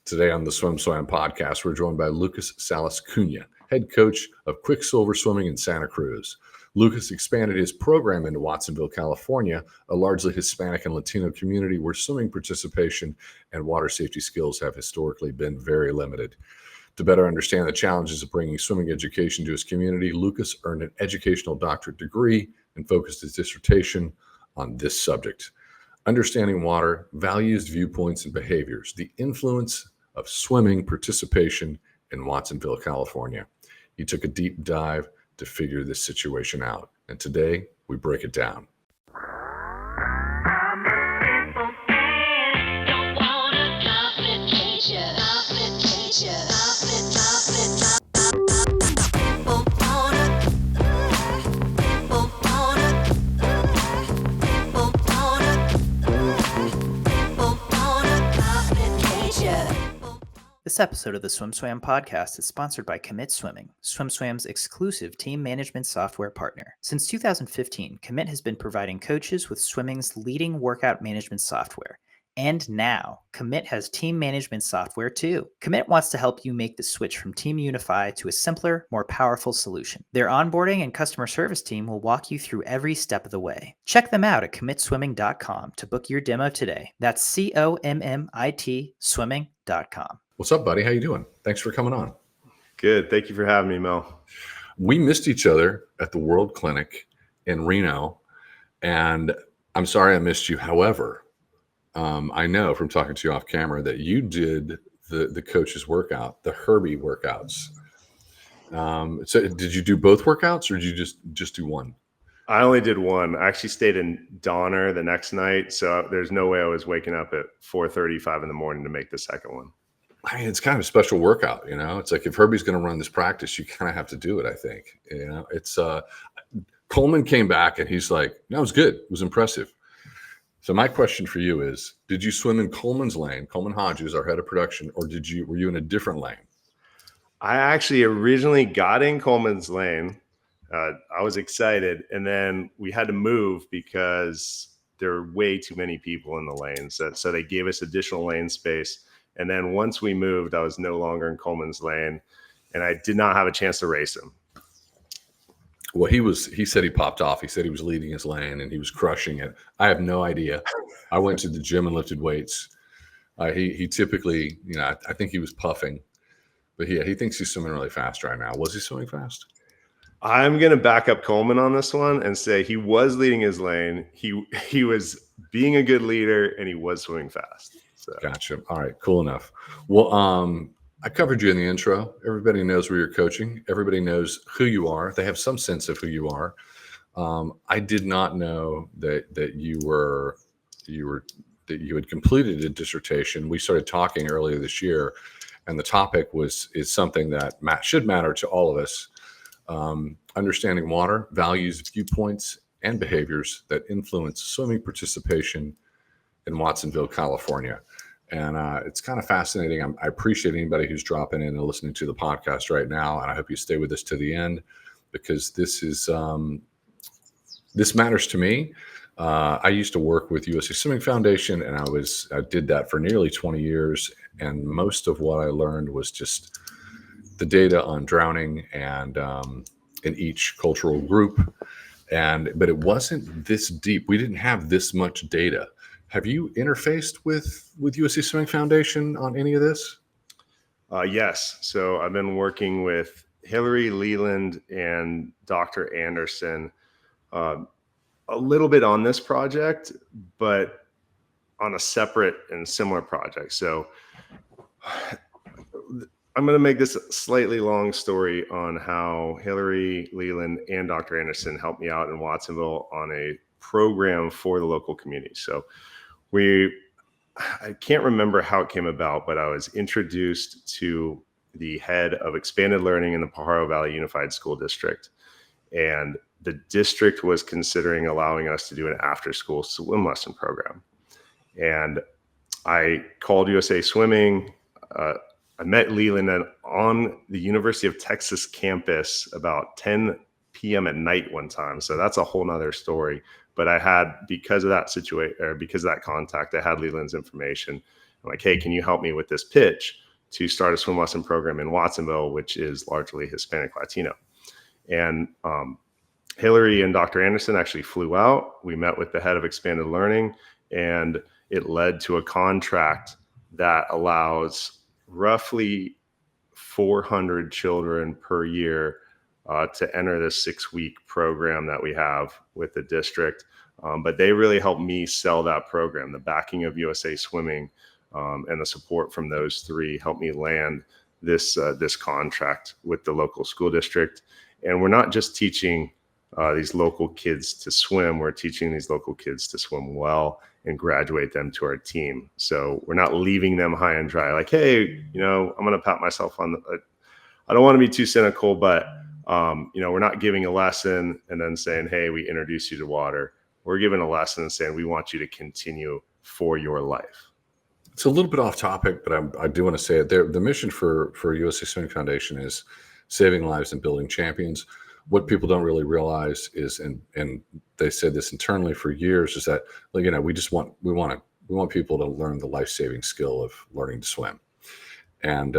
Today on the SwimSwam Podcast, we're joined by Lucas Sallas-Cunha, head coach of Quicksilver Swimming in Santa Cruz. Lucas expanded his program into Watsonville, California, a largely Hispanic and Latino community where swimming participation and water safety skills have historically been very limited. To better understand the challenges of bringing swimming education to his community, Lucas earned an educational doctorate degree and focused his dissertation on this subject: understanding water, values, viewpoints, and behaviors, the influence of swimming participation in Watsonville, California. He took a deep dive to figure this situation out, and today we break it down. This episode of the SwimSwam Podcast is sponsored by Commit Swimming, SwimSwam's exclusive team management software partner. Since 2015, Commit has been providing coaches with swimming's leading workout management software. And now, Commit has team management software too. Commit wants to help you make the switch from Team Unify to a simpler, more powerful solution. Their onboarding and customer service team will walk you through every step of the way. Check them out at commitswimming.com to book your demo today. That's COMMIT swimming.com. What's up, buddy? How you doing? Thanks for coming on. Good. Thank you for having me, Mel. We missed each other at the World Clinic in Reno, and I'm sorry I missed you. However, I know from talking to you off camera that you did the coach's workout, the Herbie workouts. So did you do both workouts, or did you just do one? I only did one. I actually stayed in Donner the next night, so there's no way I was waking up at 4:35 in the morning to make the second one. I mean, it's kind of a special workout, you know. It's like if Herbie's going to run this practice, you kind of have to do it. I think, you know, it's Coleman came back and he's like, "No, it was good. It was impressive." So my question for you is: did you swim in Coleman's lane? Coleman Hodges, our head of production, or were you in a different lane? I actually originally got in Coleman's lane. I was excited, and then we had to move because there were way too many people in the lanes. So they gave us additional lane space. And then once we moved, I was no longer in Coleman's lane, and I did not have a chance to race him. Well, he said he popped off. He said he was leading his lane and he was crushing it. I have no idea. I went to the gym and lifted weights. He typically, you know, I think he was puffing, but he thinks he's swimming really fast right now. Was he swimming fast? I'm going to back up Coleman on this one and say he was leading his lane. He was being a good leader, and he was swimming fast. So. Gotcha. All right, cool enough. Well, I covered you in the intro. Everybody knows where you're coaching. Everybody knows who you are. They have some sense of who you are. I did not know that you had completed a dissertation. We started talking earlier this year, and the topic is something that should matter to all of us. Understanding water, values, viewpoints, and behaviors that influence swimming participation in Watsonville, California. And it's kind of fascinating. I appreciate anybody who's dropping in and listening to the podcast right now. And I hope you stay with us to the end, because this matters to me. I used to work with USC Swimming Foundation, and I did that for nearly 20 years. And most of what I learned was just the data on drowning and in each cultural group. But it wasn't this deep. We didn't have this much data. Have you interfaced with USC Swimming Foundation on any of this? Yes. So I've been working with Hillary Leland and Dr. Anderson a little bit on this project, but on a separate and similar project. So I'm going to make this a slightly long story on how Hillary Leland and Dr. Anderson helped me out in Watsonville on a program for the local community. So I can't remember how it came about, but I was introduced to the head of expanded learning in the Pajaro Valley Unified School District. And the district was considering allowing us to do an after-school swim lesson program. And I called USA Swimming. I met Leland on the University of Texas campus about 10 p.m. at night one time. So that's a whole nother story. But I had, because of that situation, or because of that contact, I had Leland's information. I'm like, hey, can you help me with this pitch to start a swim lesson program in Watsonville, which is largely Hispanic Latino? And Hillary and Dr. Anderson actually flew out. We met with the head of expanded learning, and it led to a contract that allows roughly 400 children per year to enter this 6-week program that we have with the district. But they really helped me sell that program. The backing of USA Swimming and the support from those three helped me land this contract with the local school district. And we're not just teaching these local kids to swim, we're teaching these local kids to swim well and graduate them to our team. So we're not leaving them high and dry. Like, hey, I'm going to pat myself on I don't want to be too cynical, but we're not giving a lesson and then saying, hey, we introduce you to water. We're giving a lesson and saying, we want you to continue for your life. It's a little bit off topic, but I do want to say it. The mission for USA Swimming Foundation is saving lives and building champions. What people don't really realize is, and they said this internally for years, is that we want people to learn the life-saving skill of learning to swim. And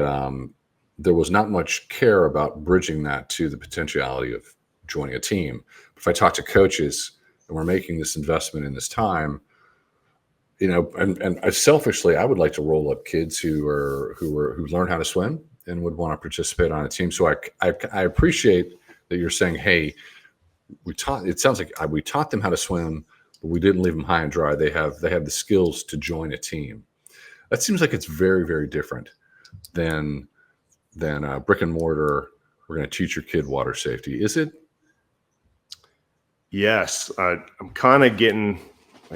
there was not much care about bridging that to the potentiality of joining a team. If I talk to coaches and we're making this investment in this time, and selfishly, I would like to roll up kids who learn how to swim and would want to participate on a team. So I appreciate that you're saying, hey, it sounds like we taught them how to swim, but we didn't leave them high and dry. They have the skills to join a team. That seems like it's very, very different than brick and mortar. We're going to teach your kid water safety. Is it? Yes. I'm kind of getting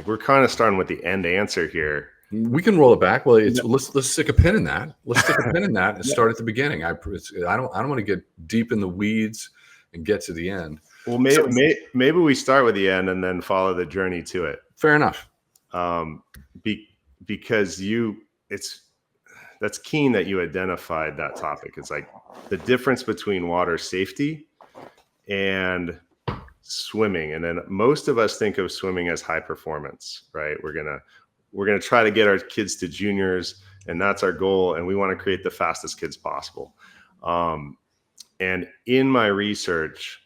we're kind of starting with the end answer here. We can roll it back. Well, let's stick a pin in that. Let's stick a pin in that and start at the beginning. I don't want to get deep in the weeds and get to the end. Well, maybe we start with the end and then follow the journey to it. Fair enough. Because that's keen that you identified that topic. It's like the difference between water safety and swimming. And then most of us think of swimming as high performance, right? We're going to try to get our kids to juniors, and that's our goal. And we want to create the fastest kids possible. And in my research,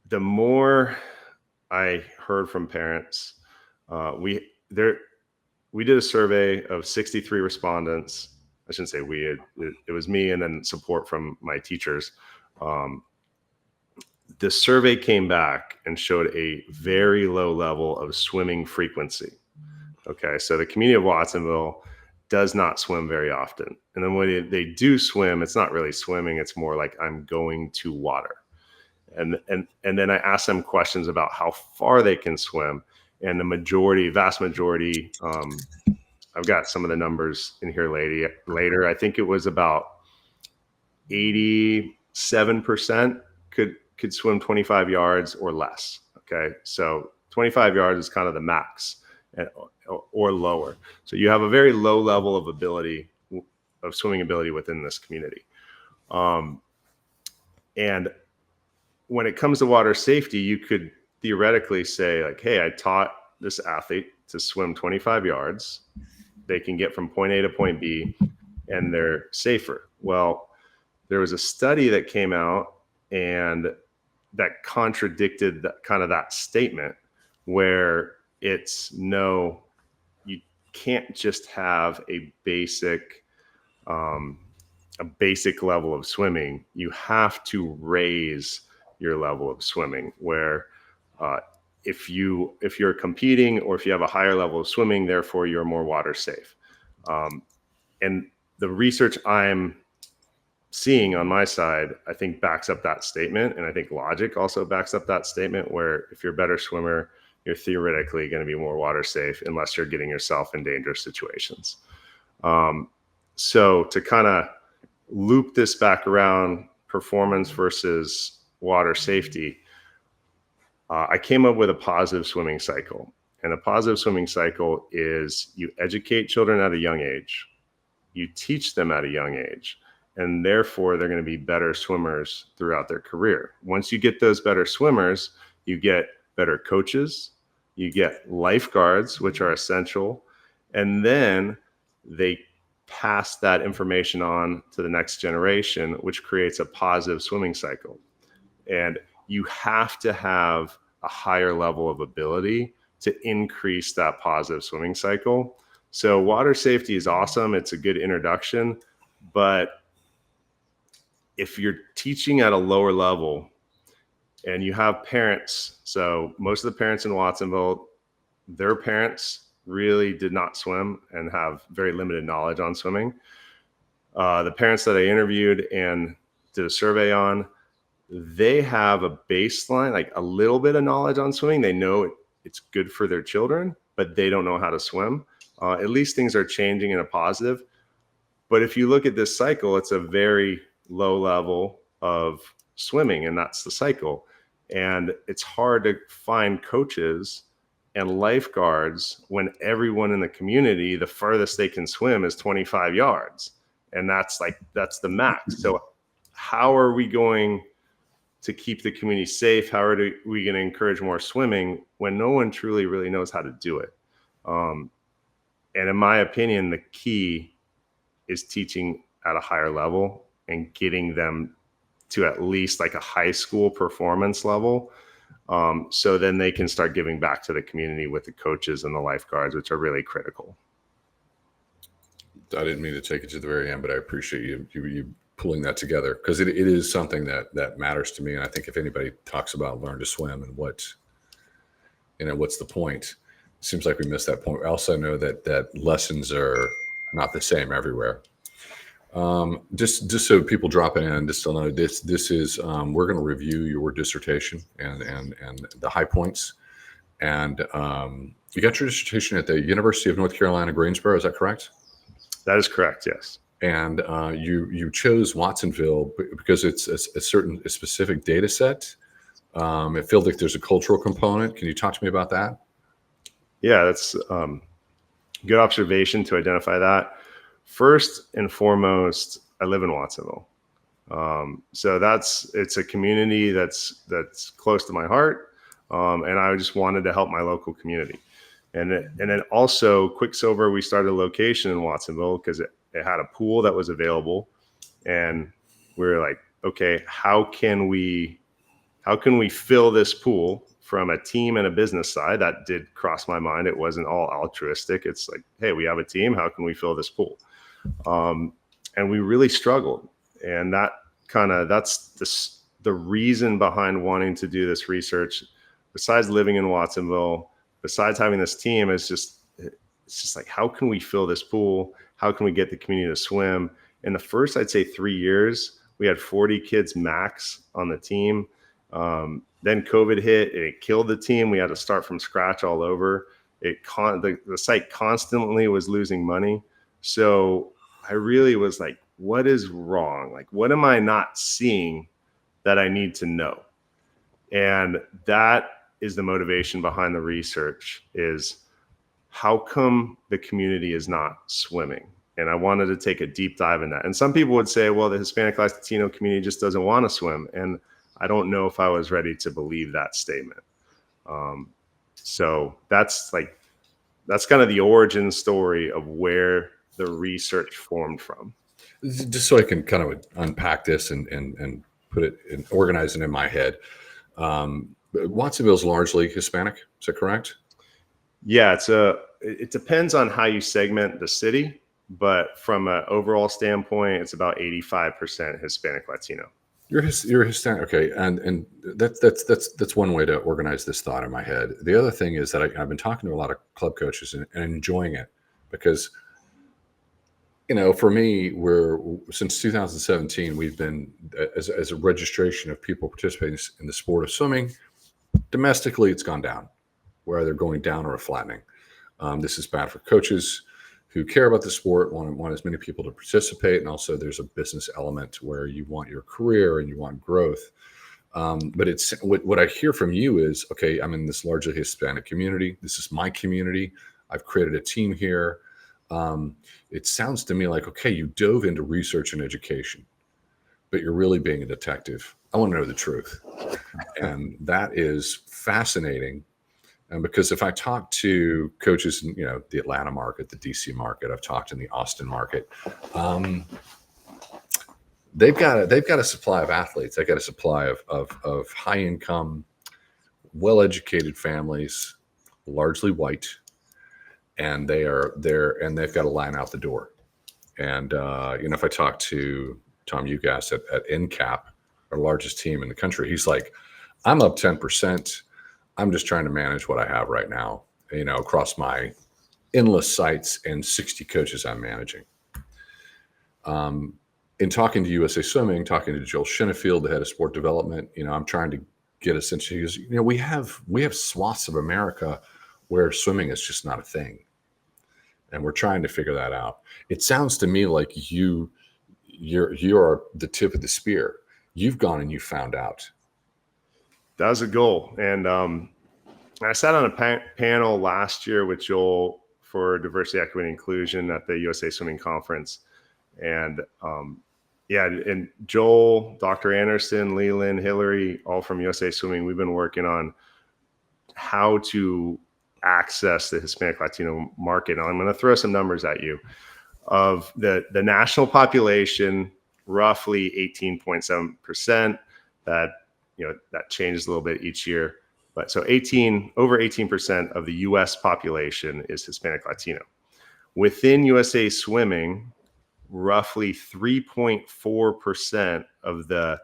the more I heard from parents, we did a survey of 63 respondents. I shouldn't say we, it was me and then support from my teachers. The survey came back and showed a very low level of swimming frequency. Okay, so the community of Watsonville does not swim very often. And then when they do swim, it's not really swimming. It's more like I'm going to water. And then I asked them questions about how far they can swim. And the vast majority, I've got some of the numbers in here later. I think it was about 87% could swim 25 yards or less. Okay, so 25 yards is kind of the max or lower. So you have a very low level of swimming ability within this community. And when it comes to water safety, you could theoretically say like, hey, I taught this athlete to swim 25 yards. They can get from point A to point B and they're safer. Well, there was a study that came out and that contradicted that statement, where it's no, you can't just have a basic level of swimming. You have to raise your level of swimming, where if you're competing or if you have a higher level of swimming, therefore you're more water safe. And the research I'm seeing on my side, I think backs up that statement. And I think logic also backs up that statement, where if you're a better swimmer, you're theoretically going to be more water safe unless you're getting yourself in dangerous situations. So to kind of loop this back around, performance versus water safety, I came up with a positive swimming cycle. And a positive swimming cycle is you educate children at a young age, you teach them at a young age, and therefore they're going to be better swimmers throughout their career. Once you get those better swimmers, you get better coaches, you get lifeguards, which are essential, and then they pass that information on to the next generation, which creates a positive swimming cycle. And you have to have a higher level of ability to increase that positive swimming cycle. So water safety is awesome. It's a good introduction, but if you're teaching at a lower level and you have parents, so most of the parents in Watsonville, their parents really did not swim and have very limited knowledge on swimming. The parents that I interviewed and did a survey on, they have a baseline, like a little bit of knowledge on swimming. They know it's good for their children, but they don't know how to swim. At least things are changing in a positive. But if you look at this cycle, it's a very low level of swimming, and that's the cycle. And it's hard to find coaches and lifeguards when everyone in the community, the furthest they can swim is 25 yards. And that's the max. So how are we going to keep the community safe? How are we going to encourage more swimming when no one truly really knows how to do it? And in my opinion, the key is teaching at a higher level and getting them to at least like a high school performance level. So then they can start giving back to the community with the coaches and the lifeguards, which are really critical. I didn't mean to take it to the very end, but I appreciate you pulling that together, because it is something that matters to me. And I think if anybody talks about learn to swim and what's the point, it seems like we missed that point. I also know that lessons are not the same everywhere. Just so people dropping in, just to know this is we're going to review your dissertation and the high points. And you got your dissertation at the University of North Carolina, Greensboro. Is that correct? That is correct. Yes. And you chose Watsonville because it's a specific data set. It feels like there's a cultural component. Can you talk to me about that? Yeah, that's good observation to identify that. First and foremost, I live in Watsonville. So it's a community that's close to my heart. And I just wanted to help my local community. And then also Quicksilver, we started a location in Watsonville because it had a pool that was available. And we were like, okay, how can we fill this pool from a team and a business side? That did cross my mind. It wasn't all altruistic. It's like, hey, we have a team. How can we fill this pool? And we really struggled. And that's the reason behind wanting to do this research. Besides living in Watsonville, besides having this team, it's just like, how can we fill this pool? How can we get the community to swim? In the first, I'd say 3 years, we had 40 kids max on the team. Then COVID hit and it killed the team. We had to start from scratch all over. The site constantly was losing money. So I really was like, what is wrong? Like, what am I not seeing that I need to know? And that is the motivation behind the research, is how come the community is not swimming? And I wanted to take a deep dive in that. And some people would say, well, the Hispanic Latino community just doesn't want to swim. And I don't know if I was ready to believe that statement. So that's kind of the origin story of where the research formed from. Just so I can kind of unpack this and put it and organize it in my head. Watsonville is largely Hispanic. Is that correct? Yeah, it depends on how you segment the city, but from an overall standpoint, it's about 85% Hispanic Latino. You're Hispanic, okay, and that's one way to organize this thought in my head. The other thing is that I've been talking to a lot of club coaches and enjoying it, because for me, since 2017, we've been as a registration of people participating in the sport of swimming. Domestically, it's gone down, where they're going down or flattening. This is bad for coaches who care about the sport, want as many people to participate. And also there's a business element where you want your career and you want growth. But it's what I hear from you is, okay, I'm in this largely Hispanic community. This is my community. I've created a team here. It sounds to me like, okay, you dove into research and education, but you're really being a detective. I want to know the truth. And that is fascinating. And because if I talk to coaches in, the Atlanta market, the DC market, I've talked in the Austin market, they've got a supply of athletes. They've got a supply of high income, well-educated families, largely white, and they've got a line out the door. And if I talk to Tom Ugas at NCAP, our largest team in the country, he's like, I'm up 10%. I'm just trying to manage what I have right now, across my endless sites and 60 coaches I'm managing. In talking to USA Swimming, talking to Joel Shinnefield, the head of sport development, I'm trying to get a sense. He goes, we have swaths of America where swimming is just not a thing, and we're trying to figure that out. It sounds to me like you're the tip of the spear. You've gone and you found out. That was a goal. And I sat on a panel last year with Joel for diversity, equity, and inclusion at the USA Swimming Conference. And and Joel, Dr. Anderson, Leland, Hillary, all from USA Swimming, we've been working on how to access the Hispanic Latino market. Now, I'm going to throw some numbers at you. Of the national population, roughly 18.7%. That changes a little bit each year. But so over 18% of the US population is Hispanic Latino. Within USA Swimming, roughly 3.4% of the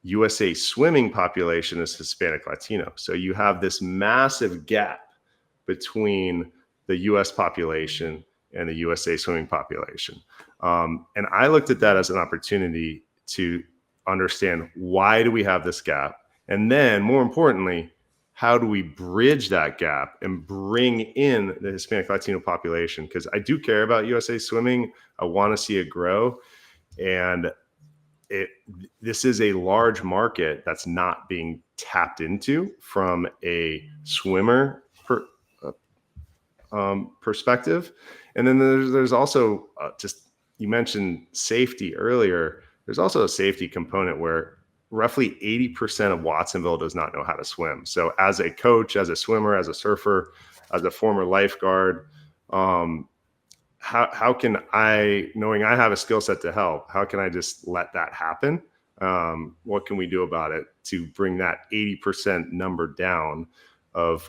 USA Swimming population is Hispanic Latino. So you have this massive gap between the US population and the USA Swimming population. And I looked at that as an opportunity to understand, why do we have this gap? And then more importantly, how do we bridge that gap and bring in the Hispanic Latino population? Because I do care about USA Swimming. I want to see it grow. And this is a large market that's not being tapped into from a swimmer perspective. And then there's also you mentioned safety earlier. There's also a safety component where roughly 80% of Watsonville does not know how to swim. So as a coach, as a swimmer, as a surfer, as a former lifeguard, how can I, knowing I have a skill set to help, how can I just let that happen? What can we do about it to bring that 80% number down of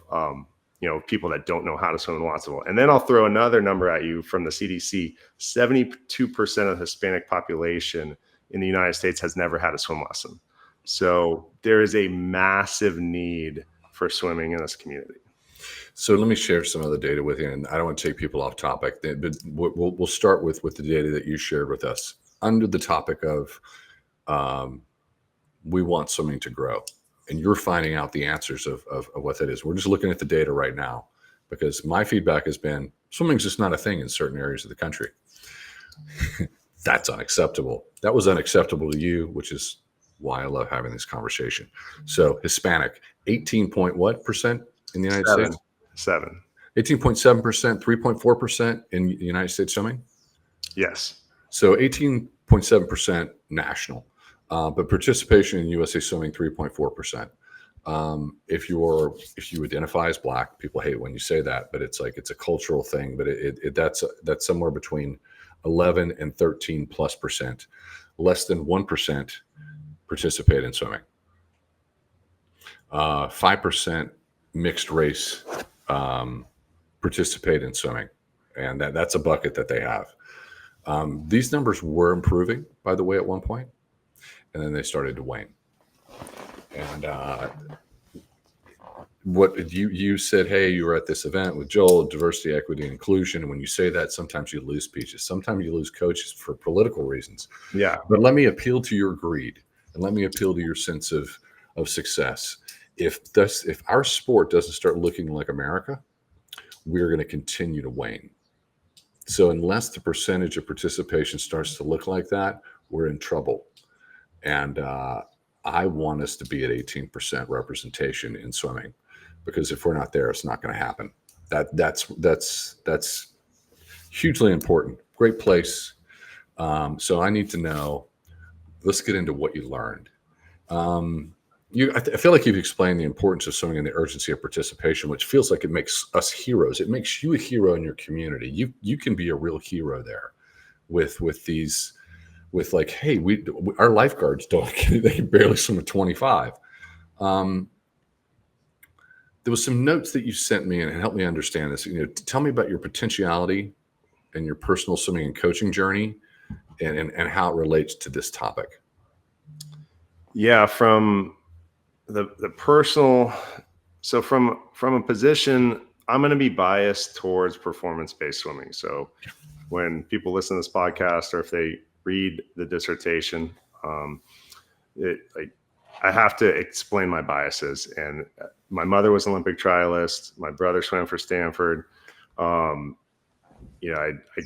people that don't know how to swim in Watsonville? And then I'll throw another number at you from the CDC. 72% of the Hispanic population in the United States has never had a swim lesson. So there is a massive need for swimming in this community. So let me share some of the data with you, and I don't want to take people off topic, but we'll start with the data that you shared with us under the topic of we want swimming to grow, and you're finding out the answers of what that is. We're just looking at the data right now, because my feedback has been swimming's just not a thing in certain areas of the country. That's unacceptable. That was unacceptable to you, which is why I love having this conversation. So Hispanic, 18% in the United States? 18.7%, 3.4% in the United States swimming? Yes. So 18.7% national, but participation in USA Swimming, 3.4%. If you identify as Black, people hate when you say that, but it's a cultural thing, but that's somewhere between 11 and 13+%. Less than 1% participate in swimming. 5% mixed race participate in swimming, and that's a bucket that they have. These numbers were improving, by the way, at one point, and then they started to wane. And what you said, hey, you were at this event with Joel, diversity, equity, and inclusion. And when you say that, sometimes you lose speeches. Sometimes you lose coaches for political reasons. Yeah. But let me appeal to your greed, and let me appeal to your sense of success. If our sport doesn't start looking like America, we're going to continue to wane. So unless the percentage of participation starts to look like that, we're in trouble. And I want us to be at 18% representation in swimming, because if we're not there, it's not going to happen. That's hugely important. Great place. So I need to know. Let's get into what you learned. I feel like you've explained the importance of swimming and the urgency of participation, which feels like it makes us heroes. It makes you a hero in your community. You can be a real hero there with these, with like, hey, our lifeguards don't, they can barely swim at 25. There was some notes that you sent me and helped me understand this. Tell me about your potentiality and your personal swimming and coaching journey, and how it relates to this topic. Yeah, from the personal, so from a position, I'm going to be biased towards performance-based swimming. So when people listen to this podcast, or if they read the dissertation, I have to explain my biases. And my mother was an Olympic trialist. My brother swam for Stanford. I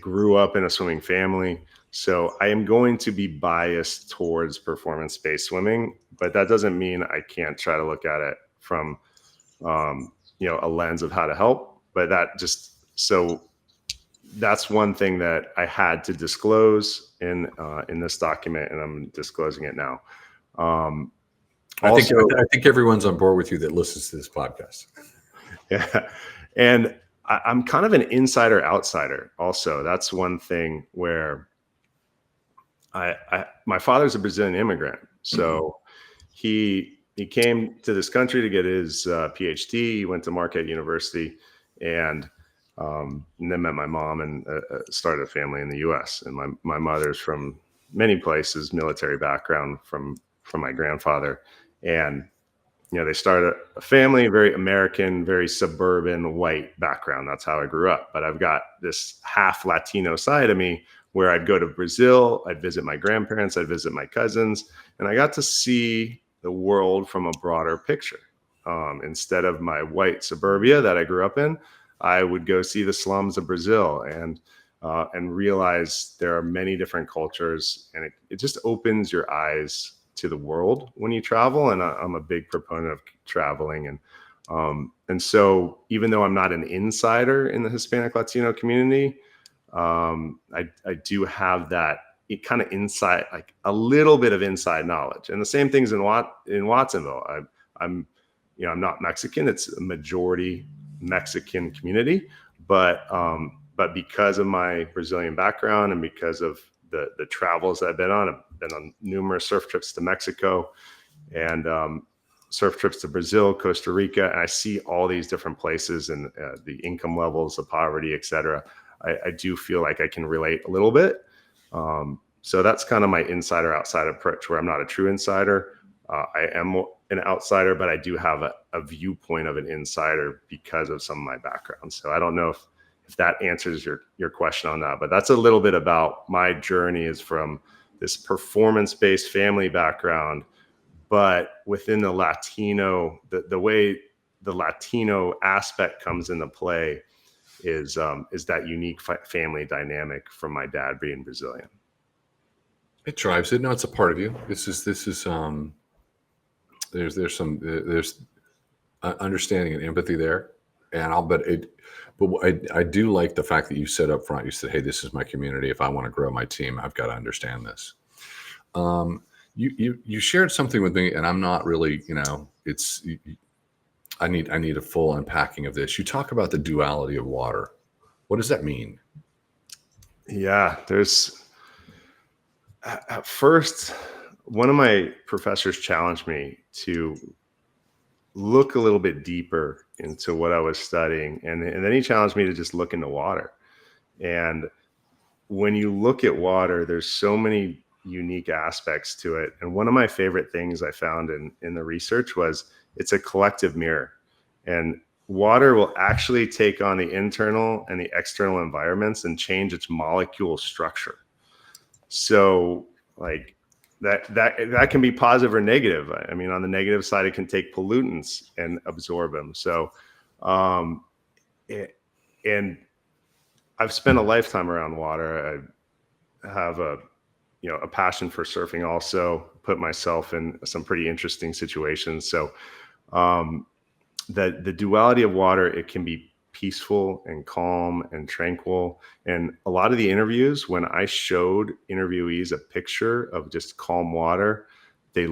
grew up in a swimming family. So I am going to be biased towards performance-based swimming, but that doesn't mean I can't try to look at it from, a lens of how to help. But that's one thing that I had to disclose in this document, and I'm disclosing it now. I think everyone's on board with you that listens to this podcast. Yeah, and I'm kind of an insider outsider. Also, that's one thing where my father's a Brazilian immigrant, so he came to this country to get his PhD. He went to Marquette University, and then met my mom and started a family in the U.S. And my mother's from many places, military background from my grandfather, and they started a family, very American, very suburban, white background. That's how I grew up. But I've got this half Latino side of me where I'd go to Brazil, I'd visit my grandparents, I'd visit my cousins, and I got to see the world from a broader picture. Instead of my white suburbia that I grew up in, I would go see the slums of Brazil and realize there are many different cultures, and it just opens your eyes to the world when you travel. And I'm a big proponent of traveling. And so even though I'm not an insider in the Hispanic Latino community, I do have that kind of inside, like a little bit of inside knowledge. And the same things in Watsonville. I'm not Mexican. It's a majority Mexican community, but because of my Brazilian background and because of the travels I've been on numerous surf trips to Mexico and surf trips to Brazil, Costa Rica, and I see all these different places and the income levels, the poverty, et cetera. I do feel like I can relate a little bit. So that's kind of my insider outside approach, where I'm not a true insider. I am an outsider, but I do have a viewpoint of an insider because of some of my background. So I don't know if that answers your question on that, but that's a little bit about my journey, is from this performance-based family background, but within the Latino, the way the Latino aspect comes into play is that unique family dynamic from my dad being Brazilian. It drives it. No, it's a part of you. This is there's understanding and empathy there, and I do like the fact that you said up front, you said, hey, this is my community. If I want to grow my team, I've got to understand this. You shared something with me, and I'm not really, I need a full unpacking of this. You talk about the duality of water. What does that mean? Yeah, at first, one of my professors challenged me to look a little bit deeper into what I was studying. And then he challenged me to just look into water. And when you look at water, there's so many unique aspects to it. And one of my favorite things I found in the research was it's a collective mirror. And water will actually take on the internal and the external environments and change its molecule structure. So like that can be positive or negative. I mean, on the negative side, it can take pollutants and absorb them. So, and I've spent a lifetime around water. I have a passion for surfing, also put myself in some pretty interesting situations. So, the duality of water, it can be peaceful and calm and tranquil. And a lot of the interviews, when I showed interviewees a picture of just calm water, they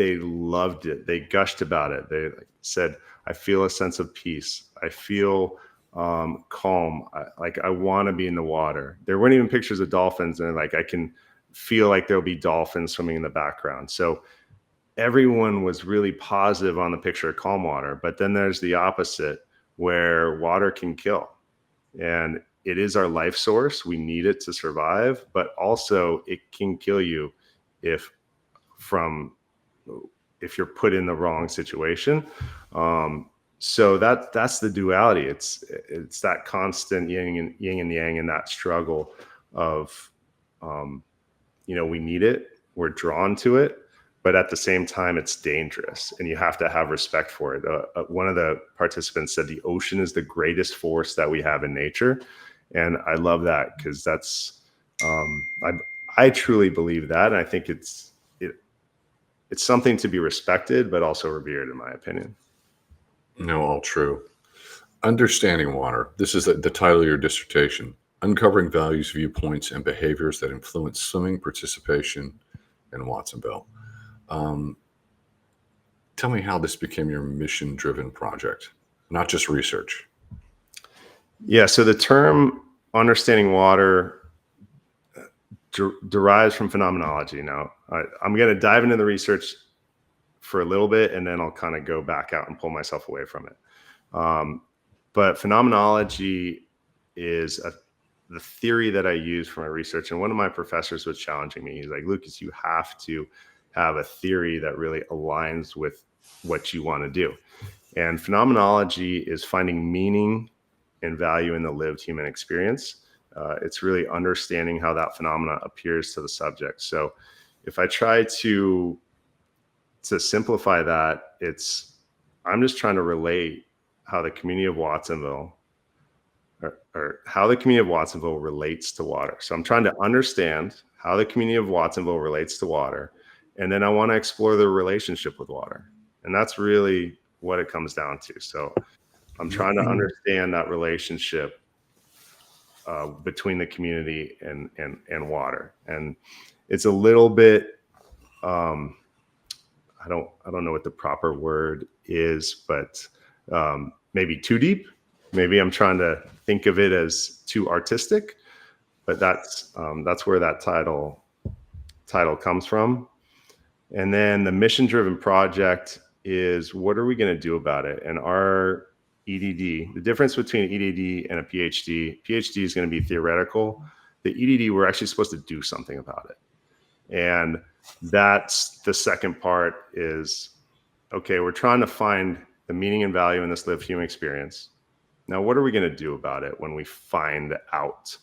they loved it. They gushed about it. They said, I feel a sense of peace. I feel calm. I want to be in the water. There weren't even pictures of dolphins, and like I can feel like there'll be dolphins swimming in the background. So everyone was really positive on the picture of calm water. But then there's the opposite, where water can kill. And it is our life source. We need it to survive, but also it can kill you if you're put in the wrong situation. So that's the duality. It's that constant yin and yang, and that struggle of, we need it, we're drawn to it, but at the same time, it's dangerous, and you have to have respect for it. One of the participants said the ocean is the greatest force that we have in nature. And I love that, because that's, I truly believe that. And I think it's something to be respected, but also revered, in my opinion. No, all true. Understanding water. This is the title of your dissertation: Uncovering Values, Viewpoints, and Behaviors that Influence Swimming Participation in Watsonville. Tell me how this became your mission-driven project, not just research. Yeah, so the term understanding water derives from phenomenology. Now, I'm going to dive into the research for a little bit, and then I'll kind of go back out and pull myself away from it. But phenomenology is the theory that I use for my research. And one of my professors was challenging me. He's like, Lucas, you have to have a theory that really aligns with what you want to do. And phenomenology is finding meaning and value in the lived human experience. It's really understanding how that phenomena appears to the subject. So if I try to simplify that, I'm just trying to relate how the community of Watsonville or how the community of Watsonville relates to water. So I'm trying to understand how the community of Watsonville relates to water. And then I want to explore the relationship with water. And that's really what it comes down to. So I'm trying to understand that relationship between the community and water. And it's a little bit, I don't know what the proper word is, but maybe too deep. Maybe I'm trying to think of it as too artistic, but that's where that title comes from. And then the mission-driven project is, what are we going to do about it? And our EDD, the difference between an EDD and a PhD is going to be theoretical. The EDD, we're actually supposed to do something about it. And that's the second part is, okay, we're trying to find the meaning and value in this lived human experience. Now, what are we going to do about it when we find out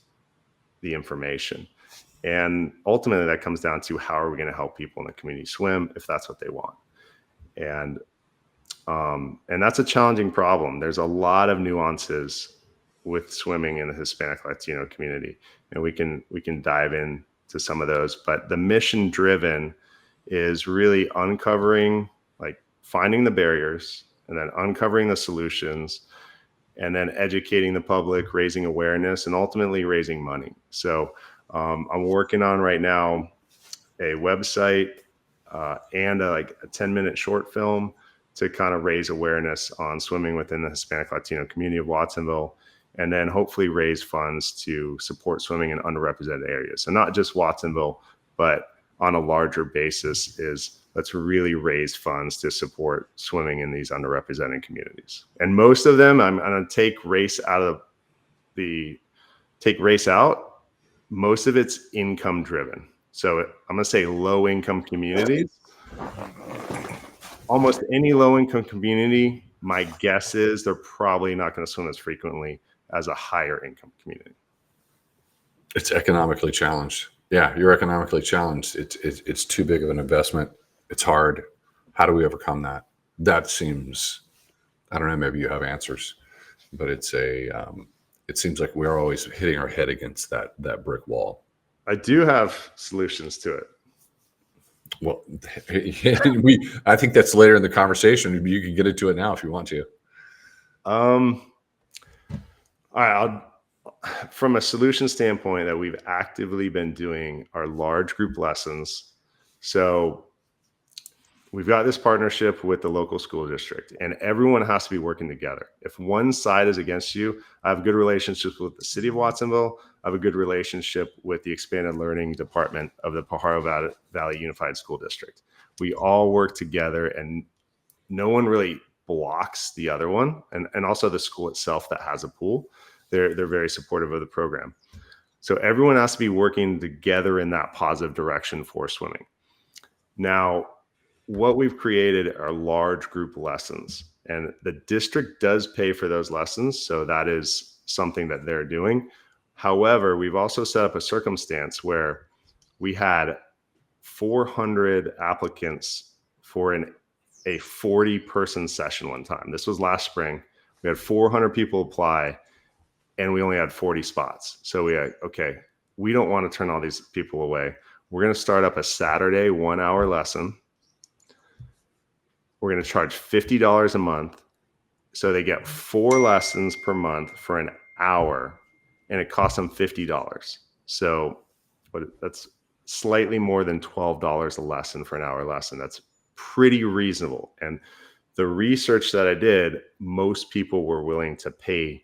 the information? And ultimately, that comes down to, how are we going to help people in the community swim if that's what they want? And that's a challenging problem. There's a lot of nuances with swimming in the Hispanic Latino community, and we can dive into some of those. But the mission driven is really uncovering, like finding the barriers, and then uncovering the solutions, and then educating the public, raising awareness, and ultimately raising money. So I'm working on right now a website and a 10-minute short film to kind of raise awareness on swimming within the Hispanic Latino community of Watsonville, and then hopefully raise funds to support swimming in underrepresented areas. So not just Watsonville, but on a larger basis is, let's really raise funds to support swimming in these underrepresented communities. And most of them, I'm going to take race out. Most of it's income driven. So I'm going to say low income communities. Almost any low income community, my guess is they're probably not going to swim as frequently as a higher income community. It's economically challenged. Yeah, you're economically challenged. It's too big of an investment. It's hard. How do we overcome that? That seems, I don't know, maybe you have answers, but it seems like we're always hitting our head against that brick wall. I do have solutions to it. Well, I think that's later in the conversation. You can get into it now if you want to. All right. From a solution standpoint, that we've actively been doing are large group lessons. So we've got this partnership with the local school district, and everyone has to be working together. If one side is against you, I have good relationships with the city of Watsonville. I have a good relationship with the expanded learning department of the Pajaro Valley Unified School District. We all work together, and no one really blocks the other one. And also the school itself that has a pool, they're very supportive of the program. So everyone has to be working together in that positive direction for swimming. Now, what we've created are large group lessons, and the district does pay for those lessons. So that is something that they're doing. However, we've also set up a circumstance where we had 400 applicants for a 40-person session one time. This was last spring. We had 400 people apply, and we only had 40 spots. So we had, okay, we don't want to turn all these people away. We're going to start up a Saturday 1-hour lesson. We're going to charge $50 a month. So they get 4 lessons per month for an hour, and it costs them $50. So that's slightly more than $12 a lesson for an hour lesson. That's pretty reasonable. And the research that I did, most people were willing to pay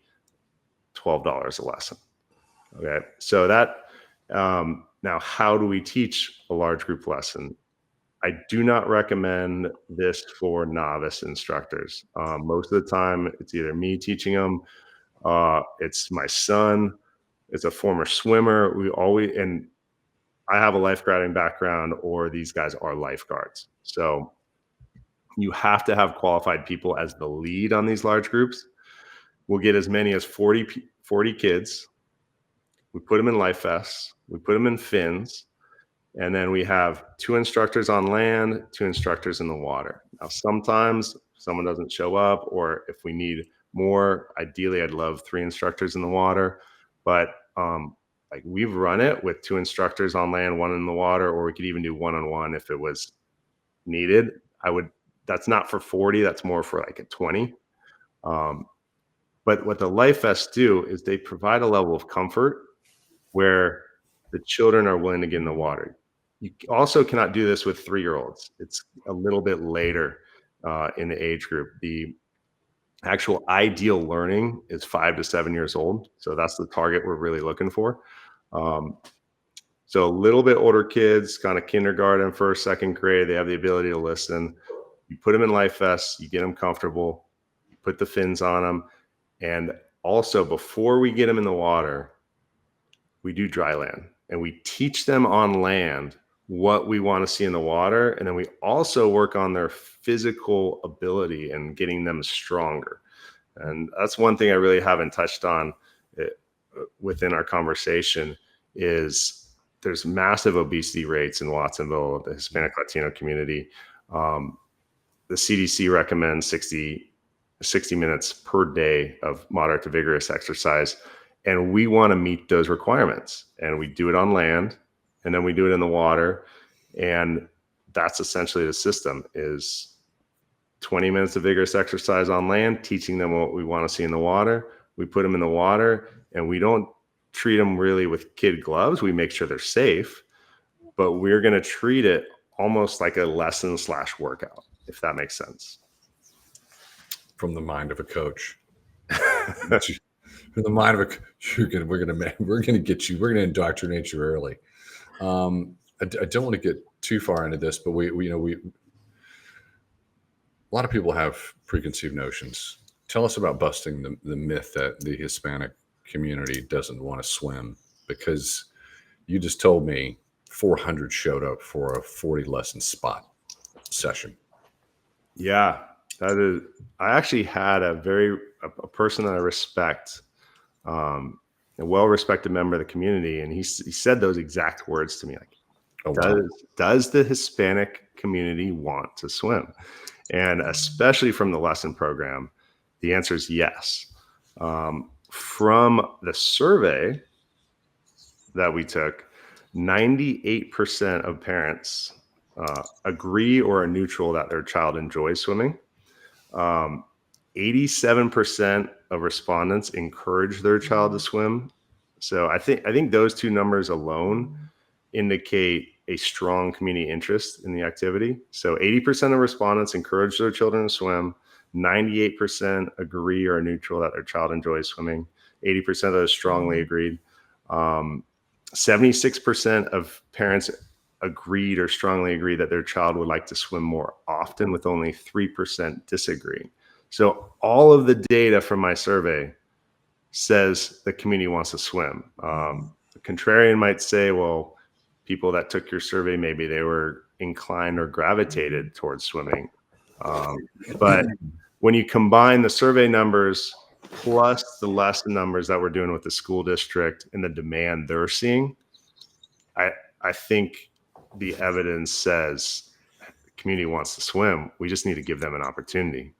$12 a lesson. Okay. So that, now how do we teach a large group lesson? I do not recommend this for novice instructors. Most of the time it's either me teaching them, it's my son, it's a former swimmer. And I have a lifeguarding background, or these guys are lifeguards. So you have to have qualified people as the lead on these large groups. We'll get as many as 40 kids. We put them in life vests. We put them in fins. And then we have 2 instructors on land, 2 instructors in the water. Now, sometimes someone doesn't show up, or if we need more, ideally, I'd love 3 instructors in the water. But like we've run it with 2 instructors on land, 1 in the water, or we could even do 1-on-1 if it was needed. That's not for 40, that's more for like a 20. But what the life vests do is they provide a level of comfort where the children are willing to get in the water. You also cannot do this with 3-year-olds. It's a little bit later in the age group. The actual ideal learning is 5 to 7 years old. So that's the target we're really looking for. So a little bit older kids, kind of kindergarten, 1st, 2nd grade, they have the ability to listen. You put them in life vests, you get them comfortable, put the fins on them. And also, before we get them in the water, we do dry land, and we teach them on land what we want to see in the water. And then we also work on their physical ability and getting them stronger. And that's one thing I really haven't touched on within our conversation is there's massive obesity rates in Watsonville, the Hispanic Latino community. The CDC recommends 60 minutes per day of moderate to vigorous exercise. And we want to meet those requirements, and we do it on land, and then we do it in the water. And that's essentially the system is 20 minutes of vigorous exercise on land, teaching them what we want to see in the water. We put them in the water, and we don't treat them really with kid gloves. We make sure they're safe, but we're going to treat it almost like a lesson/workout, if that makes sense. From the mind of a coach. From the mind of a, we're gonna get you. We're gonna indoctrinate you early. I don't want to get too far into this, but we a lot of people have preconceived notions. Tell us about busting the myth that the Hispanic community doesn't want to swim, because you just told me 400 showed up for a 40 lesson spot session. Yeah, that is. I actually had a person that I respect, a well-respected member of the community, and he said those exact words to me, like, does the Hispanic community want to swim? And especially from the lesson program, the answer is yes. From the survey that we took, 98% of parents agree or are neutral that their child enjoys swimming. 87% of respondents encourage their child to swim. So I think those 2 numbers alone indicate a strong community interest in the activity. So 80% of respondents encourage their children to swim. 98% agree or are neutral that their child enjoys swimming. 80% of those strongly agreed. 76% of parents agreed or strongly agreed that their child would like to swim more often, with only 3% disagreeing. So all of the data from my survey says the community wants to swim. A contrarian might say, well, people that took your survey, maybe they were inclined or gravitated towards swimming. But when you combine the survey numbers plus the lesson numbers that we're doing with the school district and the demand they're seeing, I think the evidence says the community wants to swim. We just need to give them an opportunity.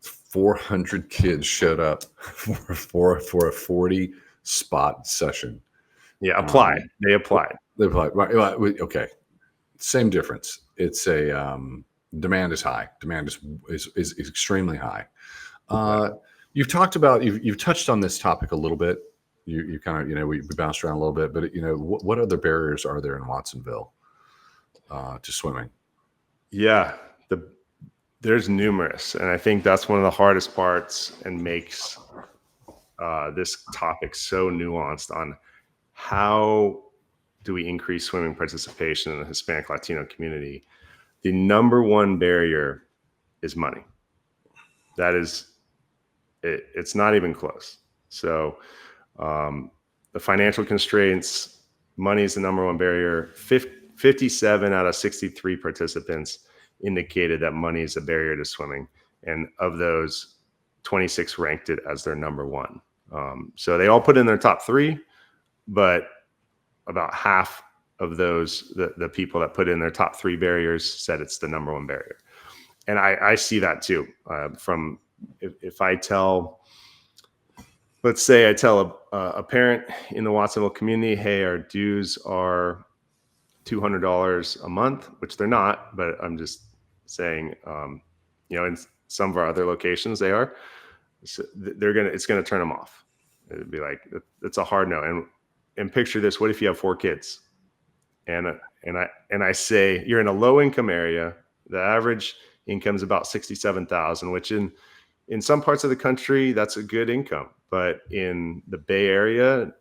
400 kids showed up for a 40 spot session. Yeah, applied. They applied. Right. Okay. Same difference. It's a demand is high. Demand is extremely high. You've touched on this topic a little bit. You kind of, we bounced around a little bit, but what other barriers are there in Watsonville to swimming? Yeah, there's numerous, and I think that's one of the hardest parts and makes this topic so nuanced on how do we increase swimming participation in the Hispanic Latino community. The number one barrier is money. That is, it's not even close. So the financial constraints, money is the number one barrier. 57 out of 63 participants indicated that money is a barrier to swimming. And of those, 26 ranked it as their number one. So they all put in their top three, but about half of those, the people that put in their top three barriers, said it's the number one barrier. And I see that too. From if I tell, let's say I tell a parent in the Watsonville community, hey, our dues are $200 a month, which they're not, but I'm just saying, in some of our other locations they are. So it's gonna turn them off. It'd be like, it's a hard no. And picture this: what if you have 4 kids? And I say you're in a low income area. The average income is about $67,000, which in some parts of the country that's a good income, but in the Bay Area,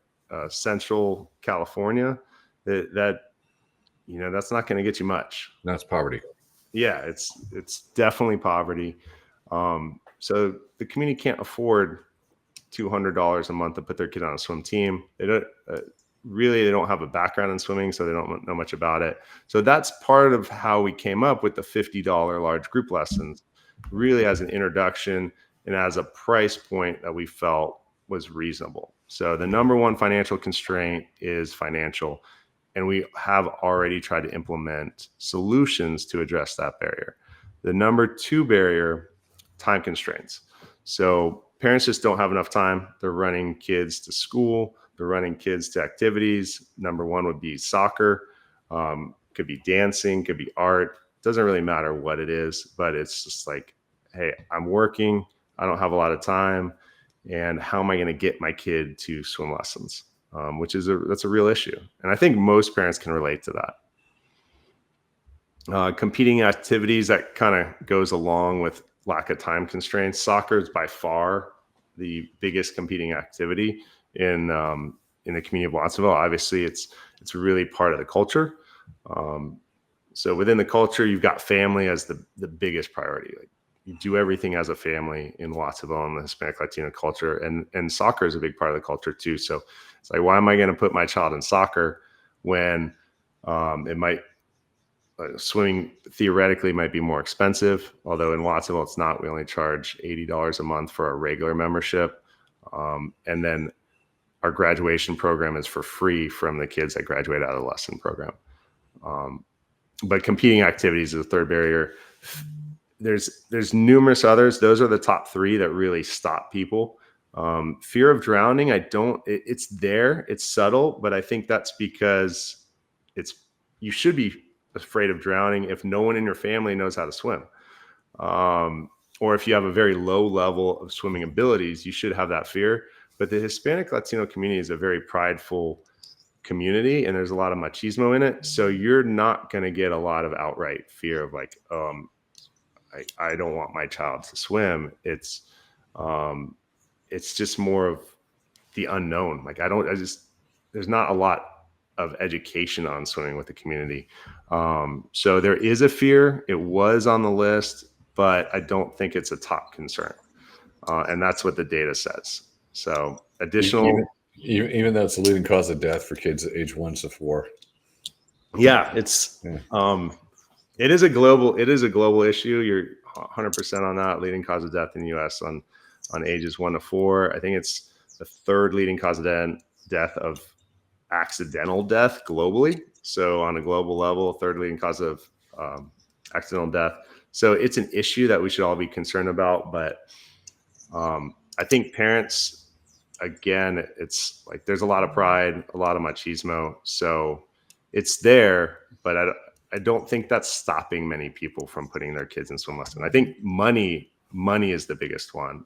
Central California, that's not going to get you much. That's poverty. Yeah, it's definitely poverty. So the community can't afford $200 a month to put their kid on a swim team. They don't have a background in swimming, so they don't know much about it. So that's part of how we came up with the $50 large group lessons, really as an introduction and as a price point that we felt was reasonable. So the number one financial constraint is financial, and we have already tried to implement solutions to address that barrier. The number 2 barrier, time constraints. So parents just don't have enough time. They're running kids to school. They're running kids to activities. Number 1 would be soccer. Could be dancing, could be art. Doesn't really matter what it is, but it's just like, hey, I'm working. I don't have a lot of time. And how am I going to get my kid to swim lessons? That's a real issue. And I think most parents can relate to that. Competing activities, that kind of goes along with lack of time constraints. Soccer is by far the biggest competing activity in the community of Watsonville. Obviously, it's really part of the culture. So within the culture, you've got family as the biggest priority. Like, you do everything as a family in Watsonville and the Hispanic Latino culture, and soccer is a big part of the culture too. So it's like, why am I going to put my child in soccer when swimming theoretically might be more expensive? Although in Watsonville it's not. We only charge $80 a month for our regular membership, and then our graduation program is for free from the kids that graduate out of the lesson program. But competing activities is a third barrier. There's numerous others. Those are the top 3 that really stop people. Fear of drowning, it's there, it's subtle, but I think that's because you should be afraid of drowning if no one in your family knows how to swim. Or if you have a very low level of swimming abilities, you should have that fear. But the Hispanic Latino community is a very prideful community, and there's a lot of machismo in it. So you're not going to get a lot of outright fear of like, I don't want my child to swim. It's just more of the unknown. Like there's not a lot of education on swimming with the community. So there is a fear. It was on the list, but I don't think it's a top concern. And that's what the data says. So even though it's the leading cause of death for kids age 1 to 4. Yeah, it is a global issue. You're 100% on that. Leading cause of death in the U.S. on ages 1 to 4. I think it's the third leading cause of death of accidental death globally. So on a global level, third leading cause of accidental death. So it's an issue that we should all be concerned about. But I think parents, again, it's like there's a lot of pride, a lot of machismo. So it's there, but I don't think that's stopping many people from putting their kids in swim lesson. I think money is the biggest one.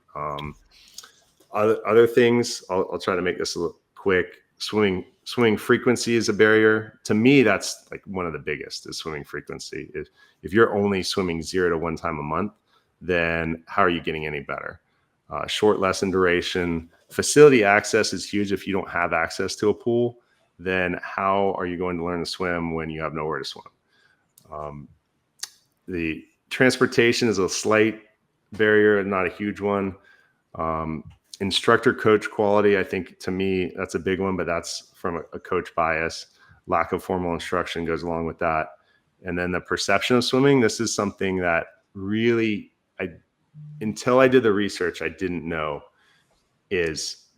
Other things, I'll try to make this a little quick. Swimming frequency is a barrier. To me, that's like one of the biggest is swimming frequency. If you're only swimming 0 to 1 time a month, then how are you getting any better? Short lesson duration. Facility access is huge. If you don't have access to a pool, then how are you going to learn to swim when you have nowhere to swim? The transportation is a slight barrier, not a huge one. Instructor coach quality, I think to me, that's a big one, but that's from a coach bias. Lack of formal instruction goes along with that. And then the perception of swimming, this is something that really, until I did the research, I didn't know is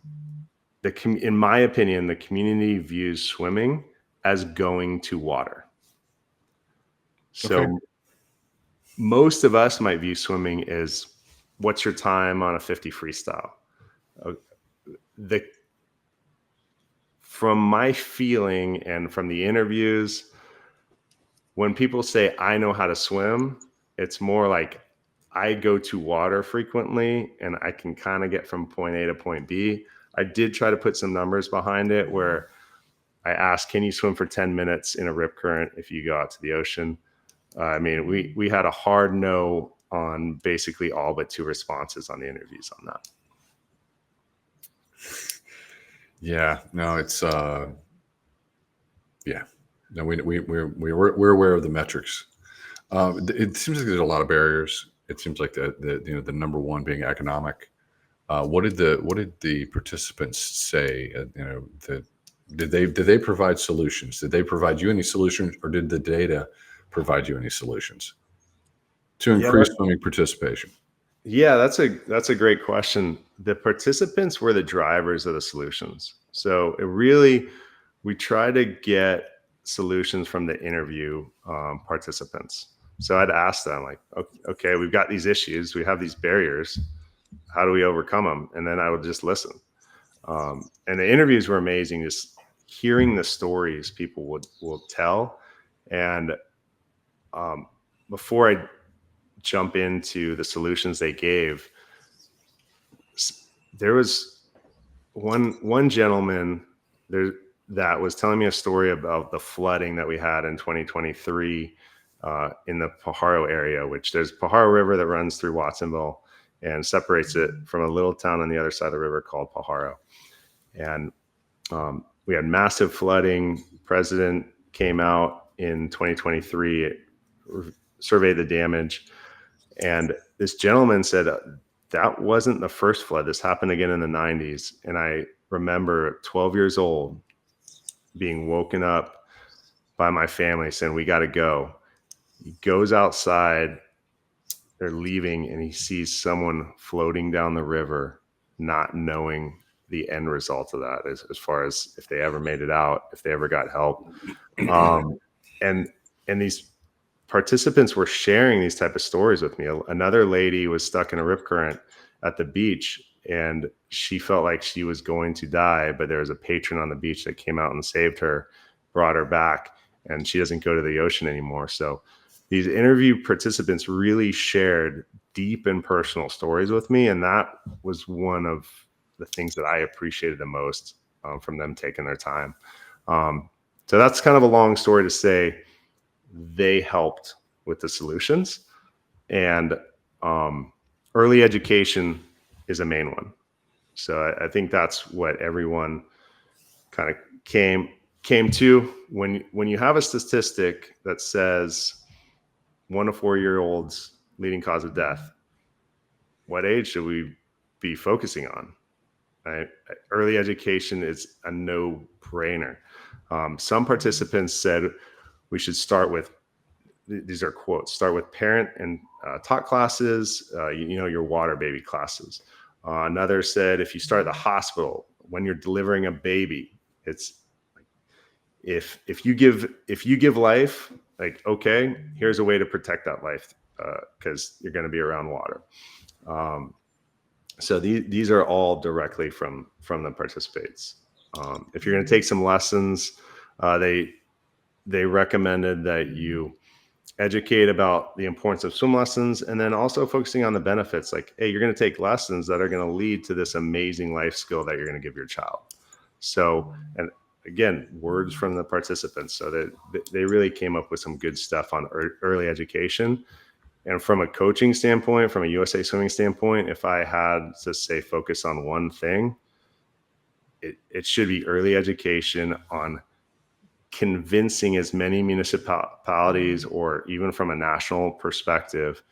in my opinion, the community views swimming as going to water. So most of us might view swimming as what's your time on a 50 freestyle? From my feeling and from the interviews, when people say I know how to swim, it's more like I go to water frequently and I can kind of get from point A to point B. I did try to put some numbers behind it where I asked, can you swim for 10 minutes in a rip current if you go out to the ocean? I mean, we had a hard no on basically all but 2 responses on the interviews on that. Yeah, no, it's yeah, no, we're aware of the metrics. It seems like there's a lot of barriers. It seems like the number one being economic. What did the participants say? Did they provide solutions? Did they provide you any solutions, or did the data provide you any solutions to increase swimming participation? Yeah, that's a great question. The participants were the drivers of the solutions. So we try to get solutions from the interview participants. So I'd ask them like, okay, we've got these issues, we have these barriers. How do we overcome them? And then I would just listen. And the interviews were amazing. Just hearing the stories people will tell. And before I jump into the solutions they gave, there was one gentleman there that was telling me a story about the flooding that we had in 2023 in the Pajaro area, which there's Pajaro River that runs through Watsonville and separates it from a little town on the other side of the river called Pajaro. And we had massive flooding. President came out in 2023, surveyed the damage. And this gentleman said, that wasn't the first flood. This happened again in the 90s. And I remember 12 years old being woken up by my family saying, we got to go. He goes outside, they're leaving, and he sees someone floating down the river, not knowing the end result of that as far as if they ever made it out, if they ever got help. And these participants were sharing these type of stories with me. Another lady was stuck in a rip current at the beach, and she felt like she was going to die, but there was a patron on the beach that came out and saved her, brought her back, and she doesn't go to the ocean anymore. So these interview participants really shared deep and personal stories with me, and that was one of the things that I appreciated the most from them taking their time. So that's kind of a long story to say they helped with the solutions, and early education is a main one. So I think that's what everyone kind of came to when you have a statistic that says 1 to 4 year olds leading cause of death. What age should we be focusing on? Right? Early education is a no-brainer. Some participants said we should start with, these are quotes, start with parent and talk classes, your water baby classes. Another said, if you start at the hospital, when you're delivering a baby, it's like, if you give life, like, okay, here's a way to protect that life, because you're going to be around water. So these are all directly from the participants. If you're going to take some lessons, they recommended that you educate about the importance of swim lessons, and then also focusing on the benefits. Like, hey, you're going to take lessons that are going to lead to this amazing life skill that you're going to give your child. So, and again, words from the participants. So that they really came up with some good stuff on early education. And from a coaching standpoint, from a USA Swimming standpoint, if I had to say focus on one thing, it should be early education on convincing as many municipalities, or even from a national perspective,